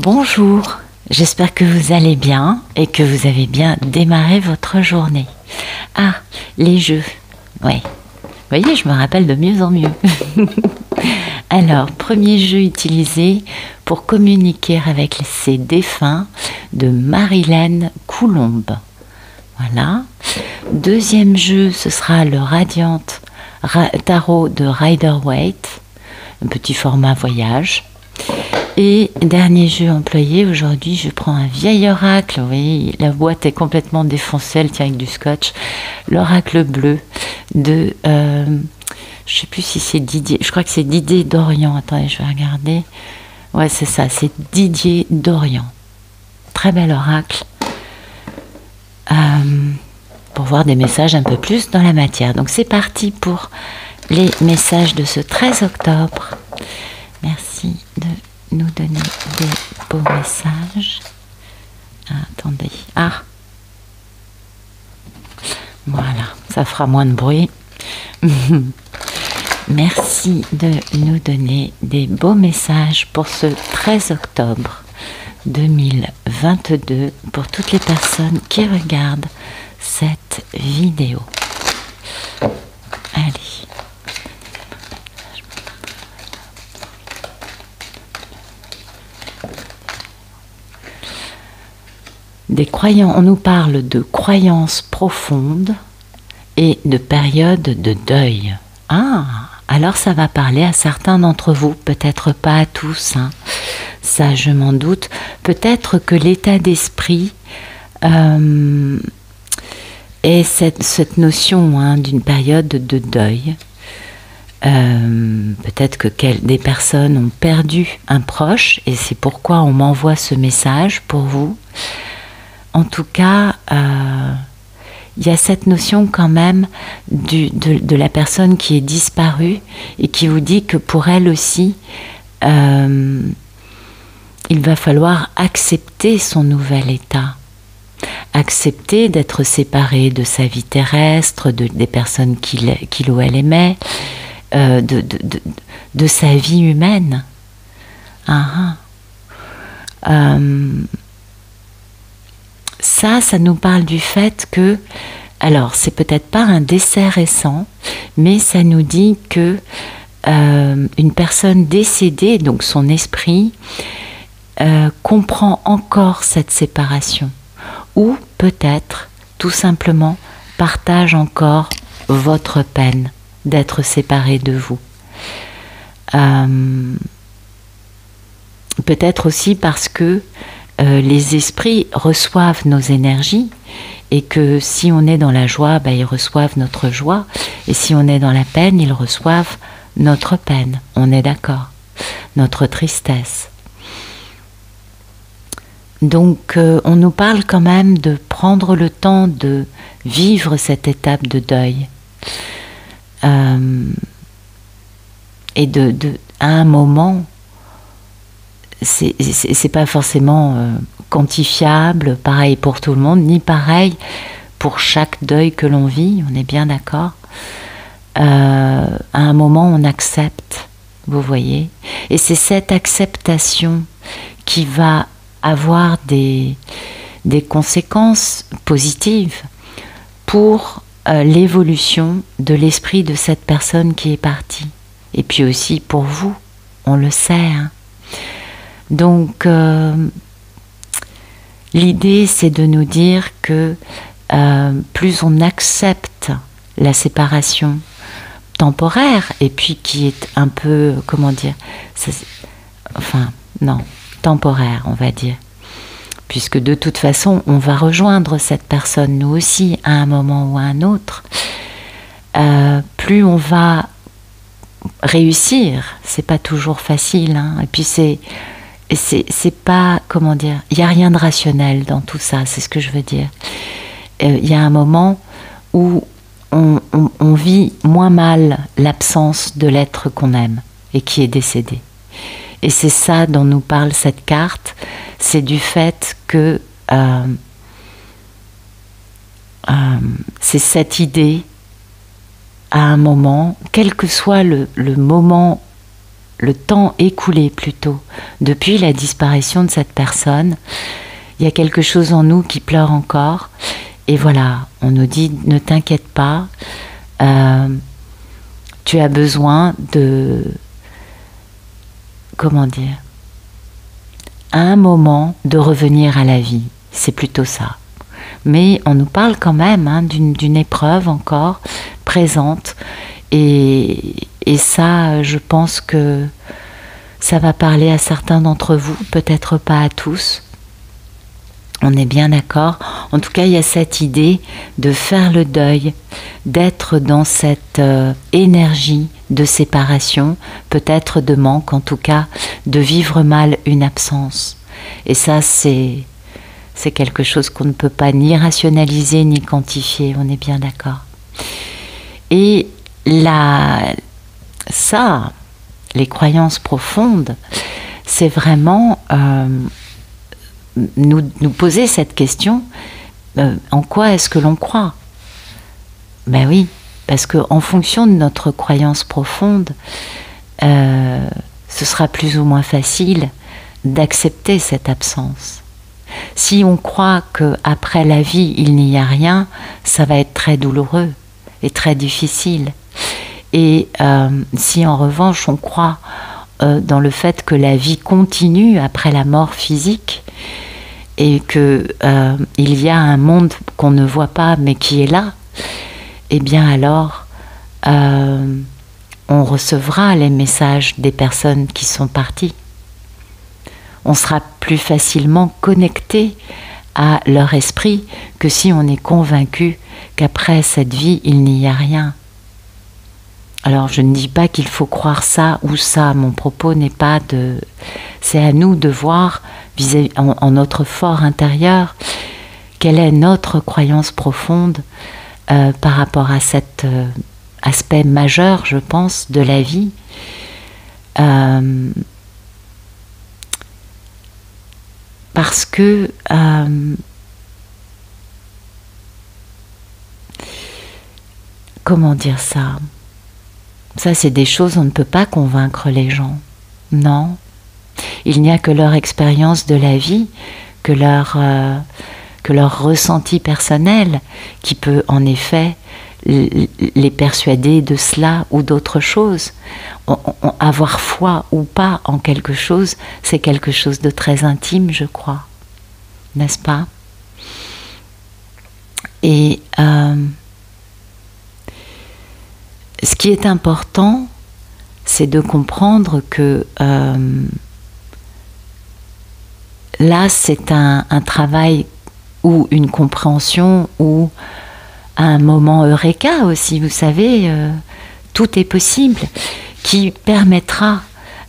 Bonjour, j'espère que vous allez bien et que vous avez bien démarré votre journée. Ah, les jeux, ouais. Vous voyez, je me rappelle de mieux en mieux. Alors, premier jeu utilisé pour communiquer avec ses défunts de Marilyn Coulombe. Voilà. Deuxième jeu, ce sera le Radiant Tarot de Rider-Waite, un petit format voyage. Et dernier jeu employé, aujourd'hui je prends un vieil oracle, oui, la boîte est complètement défoncée, elle tient avec du scotch, l'oracle bleu de, je sais plus si c'est Didier, je crois que c'est Didier Dorian, attendez je vais regarder, ouais c'est ça, c'est Didier Dorian, très bel oracle, pour voir des messages un peu plus dans la matière. Donc c'est parti pour les messages de ce 13 octobre, merci de nous donner des beaux messages. Attendez. Ah, voilà, ça fera moins de bruit. Merci de nous donner des beaux messages pour ce 13 octobre 2022 pour toutes les personnes qui regardent cette vidéo. Allez. Des croyants, on nous parle de croyances profondes et de périodes de deuil. Ah, alors ça va parler à certains d'entre vous, peut-être pas à tous, hein. Ça je m'en doute. Peut-être que l'état d'esprit est cette notion, hein, d'une période de deuil. Peut-être que des personnes ont perdu un proche et c'est pourquoi on m'envoie ce message pour vous. En tout cas, il y a cette notion quand même de la personne qui est disparue et qui vous dit que pour elle aussi, il va falloir accepter son nouvel état. Accepter d'être séparée de sa vie terrestre, des personnes qu'il ou elle aimait, de sa vie humaine. Ça nous parle du fait que, alors c'est peut-être pas un décès récent, mais ça nous dit que une personne décédée, donc son esprit, comprend encore cette séparation, ou peut-être tout simplement partage encore votre peine d'être séparé de vous. Peut-être aussi parce que les esprits reçoivent nos énergies et que si on est dans la joie, ils reçoivent notre joie, et si on est dans la peine, ils reçoivent notre peine, on est d'accord, notre tristesse. Donc on nous parle quand même de prendre le temps de vivre cette étape de deuil, et à un moment, c'est pas forcément quantifiable, pareil pour tout le monde, ni pareil pour chaque deuil que l'on vit, on est bien d'accord. À un moment, on accepte, vous voyez, et c'est cette acceptation qui va avoir des conséquences positives pour l'évolution de l'esprit de cette personne qui est partie. Et puis aussi pour vous, on le sait, hein. Donc, l'idée, c'est de nous dire que plus on accepte la séparation temporaire, et puis qui est un peu, comment dire, temporaire, on va dire, puisque de toute façon, on va rejoindre cette personne, nous aussi, à un moment ou à un autre, plus on va réussir, c'est pas toujours facile, hein, et puis c'est pas, comment dire, il n'y a rien de rationnel dans tout ça, c'est ce que je veux dire. Il y a un moment où on vit moins mal l'absence de l'être qu'on aime et qui est décédé. Et c'est ça dont nous parle cette carte, c'est du fait que c'est cette idée, à un moment, quel que soit le moment le temps écoulé plutôt, depuis la disparition de cette personne, il y a quelque chose en nous qui pleure encore. Et voilà, on nous dit, ne t'inquiète pas, tu as besoin de... Comment dire? À un moment, de revenir à la vie. C'est plutôt ça. Mais on nous parle quand même hein, d'une épreuve encore présente. Et ça, je pense que ça va parler à certains d'entre vous, peut-être pas à tous. On est bien d'accord. En tout cas, il y a cette idée de faire le deuil, d'être dans cette énergie de séparation, peut-être de manque, en tout cas, de vivre mal une absence. Et ça, c'est quelque chose qu'on ne peut pas ni rationaliser ni quantifier, on est bien d'accord. Et ça, les croyances profondes, c'est vraiment nous poser cette question, en quoi est-ce que l'on croit? Ben oui, parce qu'en fonction de notre croyance profonde, ce sera plus ou moins facile d'accepter cette absence. Si on croit qu'après la vie, il n'y a rien, ça va être très douloureux et très difficile. Et si en revanche on croit dans le fait que la vie continue après la mort physique et qu'il y a un monde qu'on ne voit pas mais qui est là, eh bien alors on recevra les messages des personnes qui sont parties. On sera plus facilement connecté à leur esprit que si on est convaincu qu'après cette vie, il n'y a rien. Alors je ne dis pas qu'il faut croire ça ou ça, mon propos n'est pas de... C'est à nous de voir en notre fort intérieur quelle est notre croyance profonde par rapport à cet aspect majeur, je pense, de la vie. Parce que comment dire ça? Ça, c'est des choses, on ne peut pas convaincre les gens. Non. Il n'y a que leur expérience de la vie, que leur ressenti personnel qui peut en effet les persuader de cela ou d'autre chose. Avoir foi ou pas en quelque chose, c'est quelque chose de très intime, je crois. N'est-ce pas? Et ce qui est important, c'est de comprendre que là, c'est un travail ou une compréhension ou un moment eureka aussi, vous savez, tout est possible, qui permettra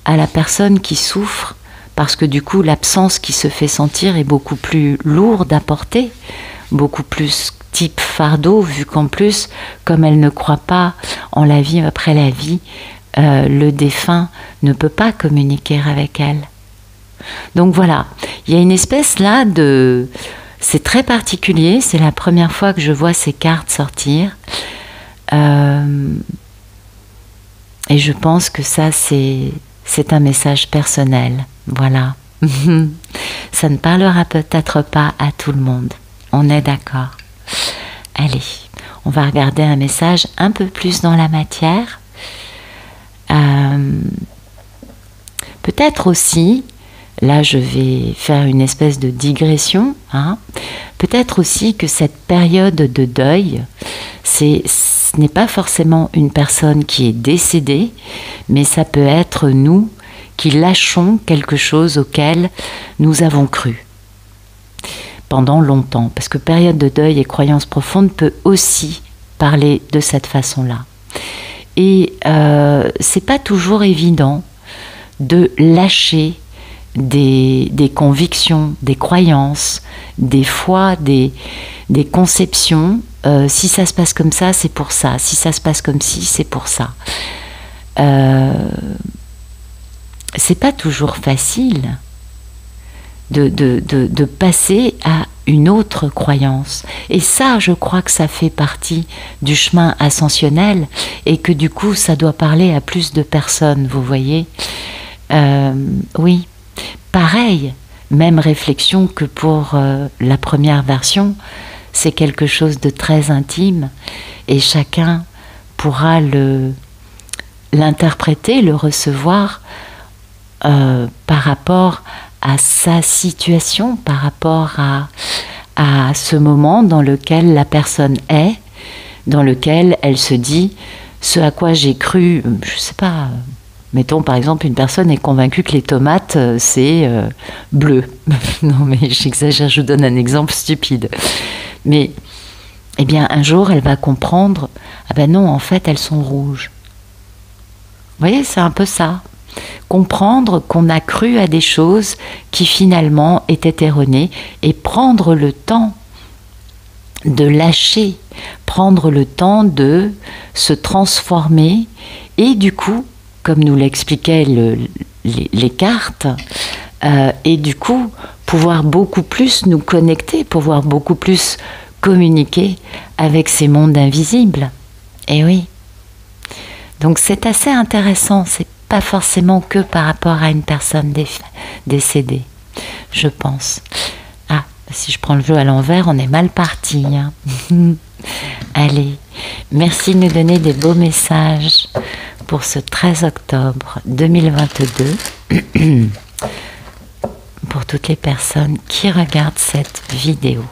à la personne qui souffre, parce que du coup l'absence qui se fait sentir est beaucoup plus lourde à porter, beaucoup plus type fardeau, vu qu'en plus, comme elle ne croit pas en la vie après la vie, le défunt ne peut pas communiquer avec elle. Donc voilà, il y a une espèce là de... C'est très particulier, c'est la première fois que je vois ces cartes sortir. Et je pense que ça, c'est un message personnel. Voilà. Ça ne parlera peut-être pas à tout le monde. On est d'accord. Allez, on va regarder un message un peu plus dans la matière. Peut-être aussi... Là, je vais faire une espèce de digression. Hein. Peut-être aussi que cette période de deuil, ce n'est pas forcément une personne qui est décédée, mais ça peut être nous qui lâchons quelque chose auquel nous avons cru pendant longtemps. Parce que période de deuil et croyance profonde peut aussi parler de cette façon-là. Et c'est pas toujours évident de lâcher des convictions, des croyances, des foi, des conceptions. Si ça se passe comme ça, c'est pour ça. Si ça se passe comme ci, c'est pour ça. C'est pas toujours facile de passer à une autre croyance. Et ça, je crois que ça fait partie du chemin ascensionnel et que du coup, ça doit parler à plus de personnes, vous voyez. Oui, pareil, même réflexion que pour la première version, c'est quelque chose de très intime et chacun pourra l'interpréter, le recevoir par rapport à sa situation, par rapport à ce moment dans lequel la personne est, dans lequel elle se dit ce à quoi j'ai cru, je sais pas, mettons par exemple une personne est convaincue que les tomates c'est bleu. Non mais j'exagère, je vous donne un exemple stupide. Mais eh bien un jour elle va comprendre, ah ben non en fait elles sont rouges. Vous voyez, c'est un peu ça. Comprendre qu'on a cru à des choses qui finalement étaient erronées et prendre le temps de lâcher, prendre le temps de se transformer et du coup, comme nous l'expliquaient les cartes, et du coup pouvoir beaucoup plus nous connecter, pouvoir beaucoup plus communiquer avec ces mondes invisibles. Et oui. Donc c'est assez intéressant, c'est pas forcément que par rapport à une personne décédée, je pense. Ah, si je prends le jeu à l'envers, on est mal parti. Hein. Allez, merci de nous donner des beaux messages pour ce 13 octobre 2022, pour toutes les personnes qui regardent cette vidéo.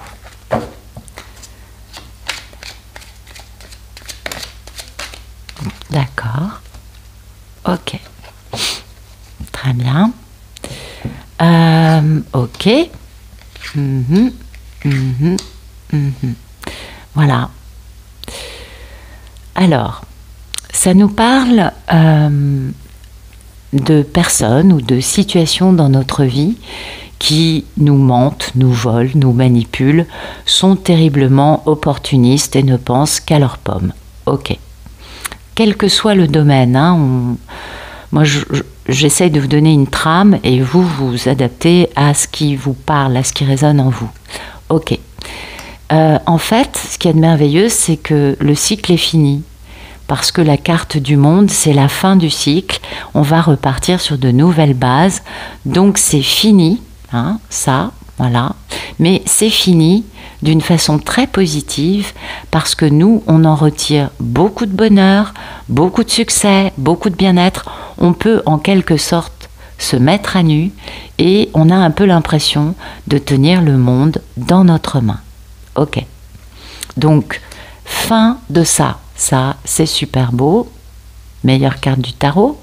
D'accord. Ok. Très bien. Ok. Voilà. Alors, ça nous parle de personnes ou de situations dans notre vie qui nous mentent, nous volent, nous manipulent, sont terriblement opportunistes et ne pensent qu'à leurs pommes. Ok. Quel que soit le domaine, hein, moi j'essaie de vous donner une trame et vous vous adaptez à ce qui vous parle, à ce qui résonne en vous. Ok. En fait, ce qui est de merveilleux, c'est que le cycle est fini. Parce que la carte du monde, c'est la fin du cycle. On va repartir sur de nouvelles bases. Donc c'est fini, hein, ça, voilà. Mais c'est fini d'une façon très positive parce que nous, on en retire beaucoup de bonheur, beaucoup de succès, beaucoup de bien-être. On peut en quelque sorte se mettre à nu et on a un peu l'impression de tenir le monde dans notre main. Ok. Donc, fin de ça. Ça, c'est super beau. Meilleure carte du tarot.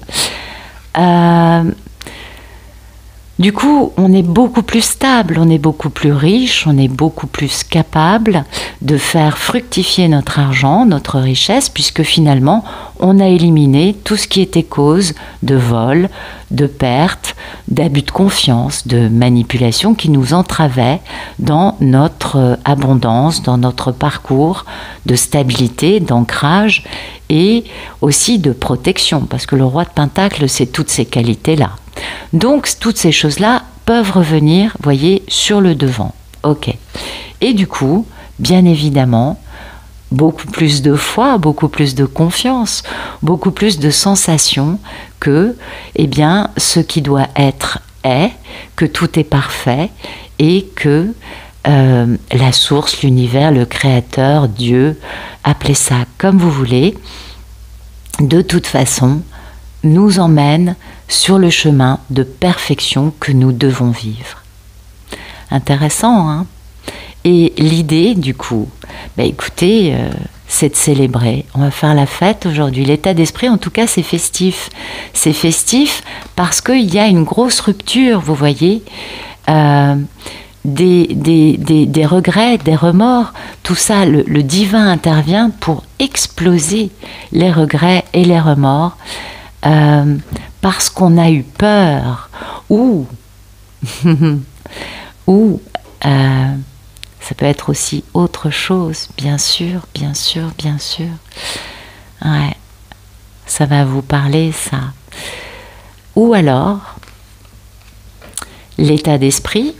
Du coup, on est beaucoup plus stable, on est beaucoup plus riche, on est beaucoup plus capable de faire fructifier notre argent, notre richesse, puisque finalement, on a éliminé tout ce qui était cause de vol, de perte, d'abus de confiance, de manipulation qui nous entravait dans notre abondance, dans notre parcours de stabilité, d'ancrage et aussi de protection, parce que le roi de Pentacle, c'est toutes ces qualités-là. Donc, toutes ces choses-là peuvent revenir, voyez, sur le devant. Ok. Et du coup, bien évidemment, beaucoup plus de foi, beaucoup plus de confiance, beaucoup plus de sensation que, eh bien, ce qui doit être est, que tout est parfait et que la source, l'univers, le créateur, Dieu, appelez ça comme vous voulez, de toute façon, nous emmène sur le chemin de perfection que nous devons vivre. Intéressant, hein? Et l'idée, du coup, bah écoutez, c'est de célébrer. On va faire la fête aujourd'hui. L'état d'esprit, en tout cas, c'est festif. C'est festif parce qu'il y a une grosse rupture, vous voyez, des regrets, des remords. Tout ça, le divin intervient pour exploser les regrets et les remords. Parce qu'on a eu peur ou ça peut être aussi autre chose, bien sûr, bien sûr, bien sûr. Ouais, ça va vous parler, ça. Ou alors, l'état d'esprit,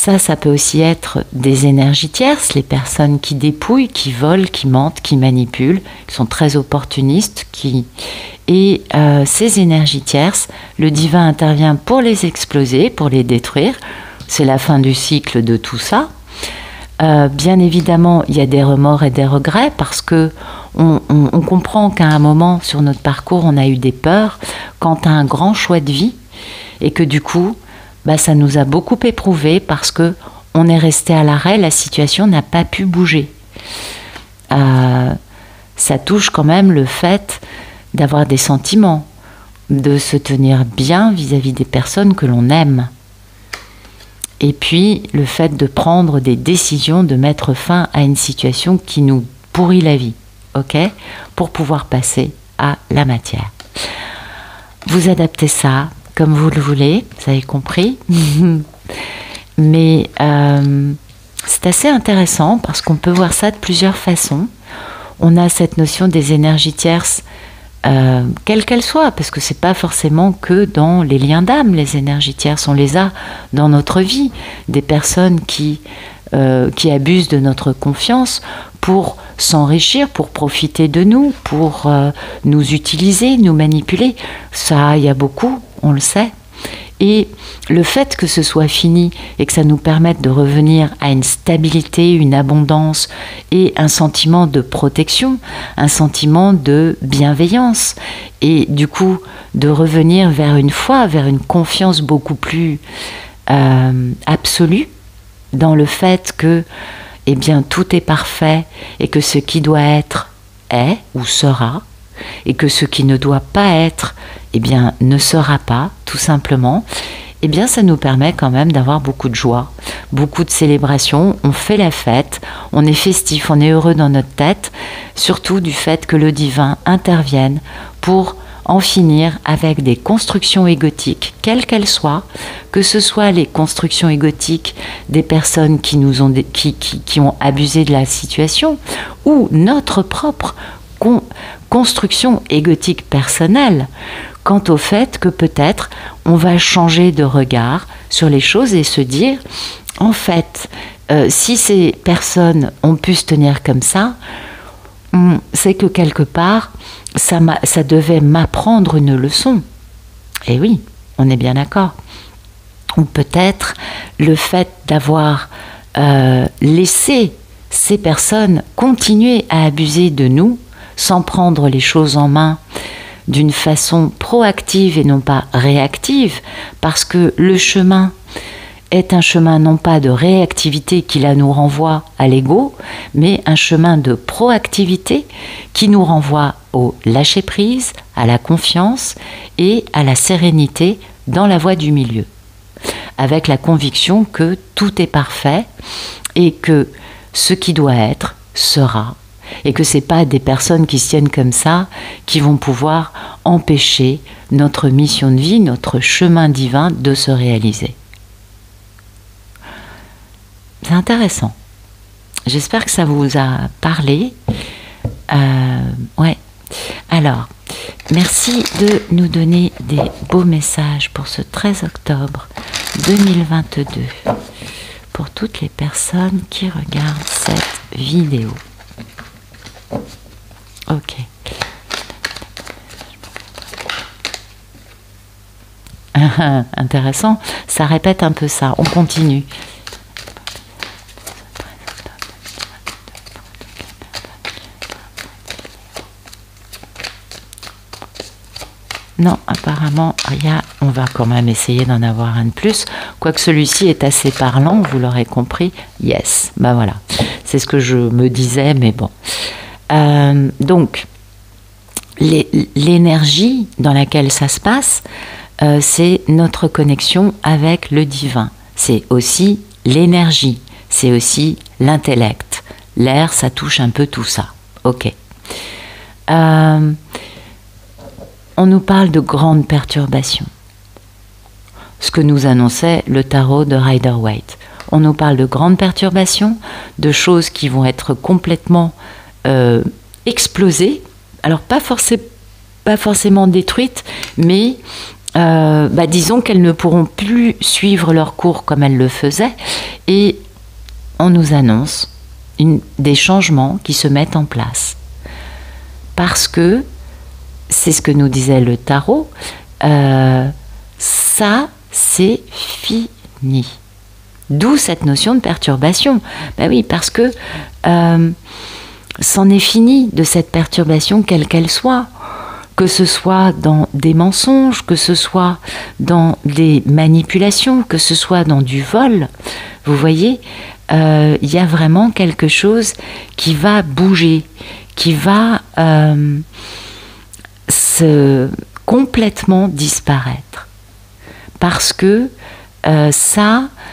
Ça peut aussi être des énergies tierces, les personnes qui dépouillent, qui volent, qui mentent, qui manipulent, qui sont très opportunistes. Et ces énergies tierces, le divin intervient pour les exploser, pour les détruire. C'est la fin du cycle de tout ça. Bien évidemment, il y a des remords et des regrets parce que on comprend qu'à un moment sur notre parcours, on a eu des peurs quant à un grand choix de vie et que du coup, ça nous a beaucoup éprouvé parce que on est resté à l'arrêt, la situation n'a pas pu bouger. Ça touche quand même le fait d'avoir des sentiments, de se tenir bien vis-à-vis des personnes que l'on aime. Et puis, le fait de prendre des décisions, de mettre fin à une situation qui nous pourrit la vie, ok, pour pouvoir passer à la matière. Vous adaptez ça comme vous le voulez, vous avez compris. Mais c'est assez intéressant parce qu'on peut voir ça de plusieurs façons. On a cette notion des énergies tierces, quelles qu'elles soient, parce que c'est pas forcément que dans les liens d'âme, les énergies tierces, on les a dans notre vie. Des personnes qui abusent de notre confiance pour s'enrichir, pour profiter de nous, pour nous utiliser, nous manipuler. Ça, il y a beaucoup, on le sait. Et le fait que ce soit fini et que ça nous permette de revenir à une stabilité, une abondance et un sentiment de protection, un sentiment de bienveillance et du coup de revenir vers une foi, vers une confiance beaucoup plus absolue dans le fait que tout est parfait et que ce qui doit être est ou sera et que ce qui ne doit pas être ne sera pas, tout simplement, ça nous permet quand même d'avoir beaucoup de joie, beaucoup de célébration. On fait la fête, on est festif, on est heureux dans notre tête, surtout du fait que le divin intervienne pour en finir avec des constructions égotiques, quelles qu'elles soient, que ce soit les constructions égotiques des personnes qui ont abusé de la situation ou notre propre construction égotique personnelle quant au fait que peut-être on va changer de regard sur les choses et se dire en fait si ces personnes ont pu se tenir comme ça, c'est que quelque part ça devait m'apprendre une leçon. Et oui, on est bien d'accord. Ou peut-être le fait d'avoir laissé ces personnes continuer à abuser de nous sans prendre les choses en main d'une façon proactive et non pas réactive, parce que le chemin est un chemin non pas de réactivité qui là nous renvoie à l'ego, mais un chemin de proactivité qui nous renvoie au lâcher-prise, à la confiance et à la sérénité dans la voie du milieu, avec la conviction que tout est parfait et que ce qui doit être sera, et que ce n'est pas des personnes qui se tiennent comme ça qui vont pouvoir empêcher notre mission de vie, notre chemin divin de se réaliser. C'est intéressant. J'espère que ça vous a parlé. Ouais. Alors, merci de nous donner des beaux messages pour ce 13 octobre 2022 pour toutes les personnes qui regardent cette vidéo. Ok. Intéressant. Ça répète un peu ça. On continue. Non, apparemment, on va quand même essayer d'en avoir un de plus. Quoique celui-ci est assez parlant, vous l'aurez compris. Yes, voilà. C'est ce que je me disais, mais bon. Donc, l'énergie dans laquelle ça se passe, c'est notre connexion avec le divin. C'est aussi l'énergie, c'est aussi l'intellect. L'air, ça touche un peu tout ça. Ok. On nous parle de grandes perturbations. Ce que nous annonçait le tarot de Rider-Waite. On nous parle de grandes perturbations, de choses qui vont être complètement explosées. Alors pas forcément détruites, mais disons qu'elles ne pourront plus suivre leur cours comme elles le faisaient, et on nous annonce des changements qui se mettent en place. Parce que, c'est ce que nous disait le tarot, ça, c'est fini. D'où cette notion de perturbation. Ben oui, parce que c'en est fini de cette perturbation, quelle qu'elle soit. Que ce soit dans des mensonges, que ce soit dans des manipulations, que ce soit dans du vol. Vous voyez, il y a vraiment quelque chose qui va bouger, qui va complètement disparaître. Parce que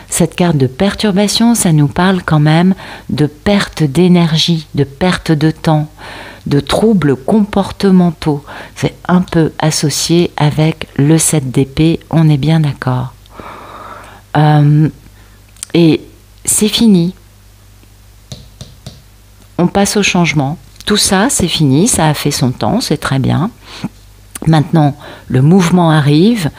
cette carte de perturbation, ça nous parle quand même de perte d'énergie, de perte de temps, de troubles comportementaux. C'est un peu associé avec le 7 d'épée, on est bien d'accord. Et c'est fini. On passe au changement. Tout ça, c'est fini, ça a fait son temps, c'est très bien. Maintenant, le mouvement arrive,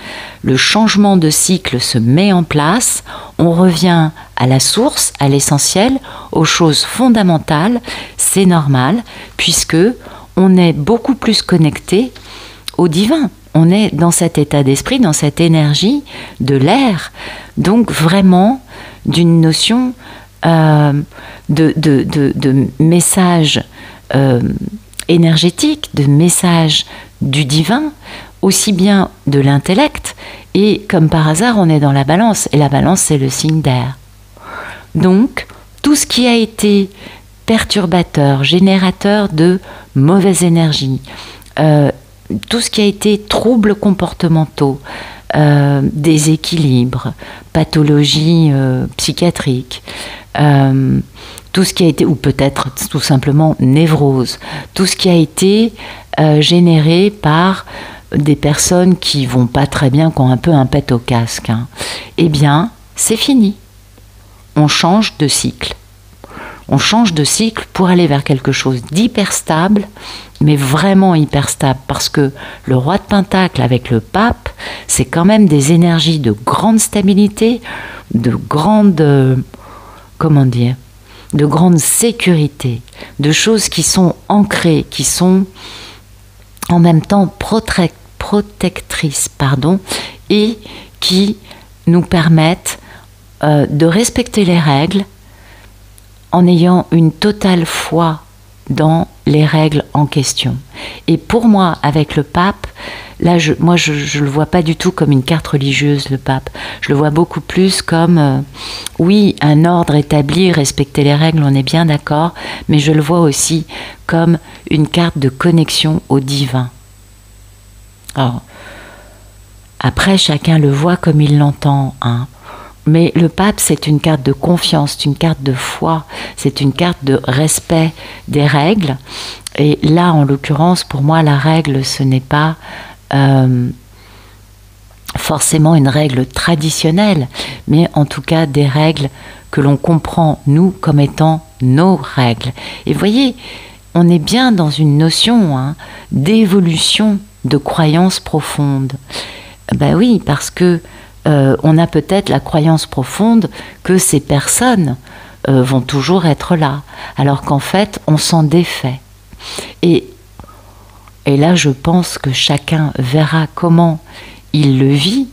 le changement de cycle se met en place, on revient à la source, à l'essentiel, aux choses fondamentales, c'est normal, puisque on est beaucoup plus connecté au divin. On est dans cet état d'esprit, dans cette énergie de l'air, donc vraiment d'une notion de message énergétique, de message du divin, aussi bien de l'intellect, et comme par hasard, on est dans la balance, et la balance, c'est le signe d'air. Donc, tout ce qui a été perturbateur, générateur de mauvaise énergie, tout ce qui a été troubles comportementaux, déséquilibre, pathologie psychiatrique, tout ce qui a été, ou peut-être tout simplement névrose, tout ce qui a été généré par des personnes qui vont pas très bien, qui ont un peu un pet au casque, eh bien, c'est fini. On change de cycle. On change de cycle pour aller vers quelque chose d'hyper stable, mais vraiment hyper stable, parce que le roi de Pentacle avec le pape, c'est quand même des énergies de grande stabilité, de grande, comment dire, de grande sécurité, de choses qui sont ancrées, qui sont en même temps protectrices, et qui nous permettent de respecter les règles en ayant une totale foi dans les règles en question. Et pour moi, avec le pape, là, je le vois pas du tout comme une carte religieuse, le pape. Je le vois beaucoup plus comme, oui, un ordre établi, respecter les règles, on est bien d'accord, mais je le vois aussi comme une carte de connexion au divin. Alors, après, chacun le voit comme il l'entend, Mais le pape, c'est une carte de confiance, c'est une carte de foi, c'est une carte de respect des règles. Et là, en l'occurrence, pour moi, la règle, ce n'est pas forcément une règle traditionnelle, mais en tout cas des règles que l'on comprend, nous, comme étant nos règles. Et vous voyez, on est bien dans une notion d'évolution de croyances profondes. Ben oui, parce que on a peut-être la croyance profonde que ces personnes vont toujours être là, alors qu'en fait, on s'en défait. Et là, je pense que chacun verra comment il le vit,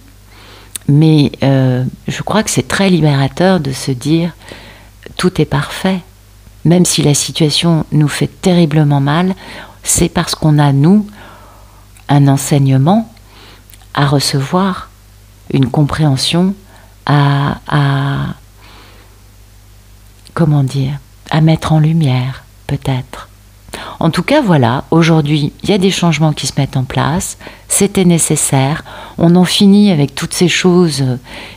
mais je crois que c'est très libérateur de se dire tout est parfait. Même si la situation nous fait terriblement mal, c'est parce qu'on a, nous, un enseignement à recevoir, une compréhension à comment dire, à mettre en lumière, peut-être. En tout cas, voilà, aujourd'hui, il y a des changements qui se mettent en place, c'était nécessaire, on en finit avec toutes ces choses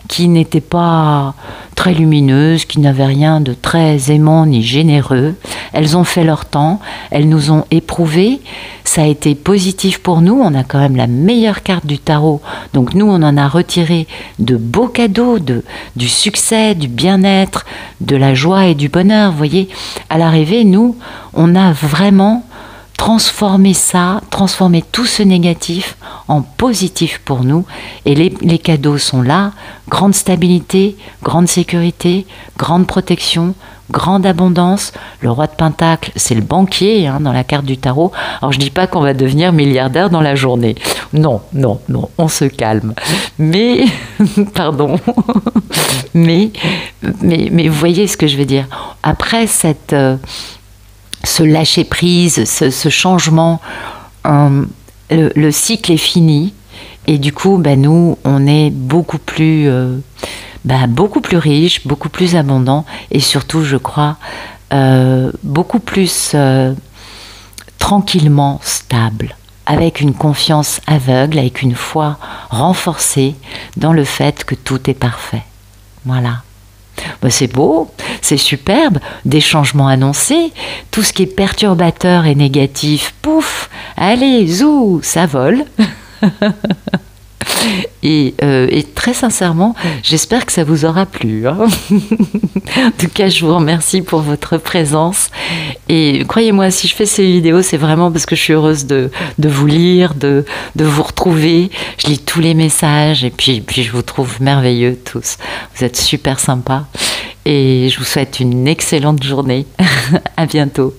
qui n'étaient pas très lumineuses, qui n'avaient rien de très aimant ni généreux. Elles ont fait leur temps, elles nous ont éprouvés, ça a été positif pour nous, on a quand même la meilleure carte du tarot, donc nous on en a retiré de beaux cadeaux, du succès, du bien-être, de la joie et du bonheur. Vous voyez, à l'arrivée, nous, on a vraiment transformer ça, transformer tout ce négatif en positif pour nous. Et les cadeaux sont là, grande stabilité, grande sécurité, grande protection, grande abondance. Le roi de Pentacle, c'est le banquier dans la carte du tarot. Alors je dis pas qu'on va devenir milliardaire dans la journée. Non, non, non, on se calme. Mais, pardon, mais vous voyez ce que je veux dire. Après ce lâcher prise, ce changement, le cycle est fini. Et du coup, nous, on est beaucoup plus riche, beaucoup plus abondant et surtout, je crois, beaucoup plus tranquillement stable, avec une confiance aveugle, avec une foi renforcée dans le fait que tout est parfait. Voilà. C'est beau, c'est superbe, des changements annoncés, tout ce qui est perturbateur et négatif, pouf, allez, zou, ça vole. Et très sincèrement, j'espère que ça vous aura plu. En tout cas, je vous remercie pour votre présence. Et croyez-moi, si je fais ces vidéos, c'est vraiment parce que je suis heureuse de vous lire, de vous retrouver. Je lis tous les messages et puis je vous trouve merveilleux tous. Vous êtes super sympas. Et je vous souhaite une excellente journée. À bientôt.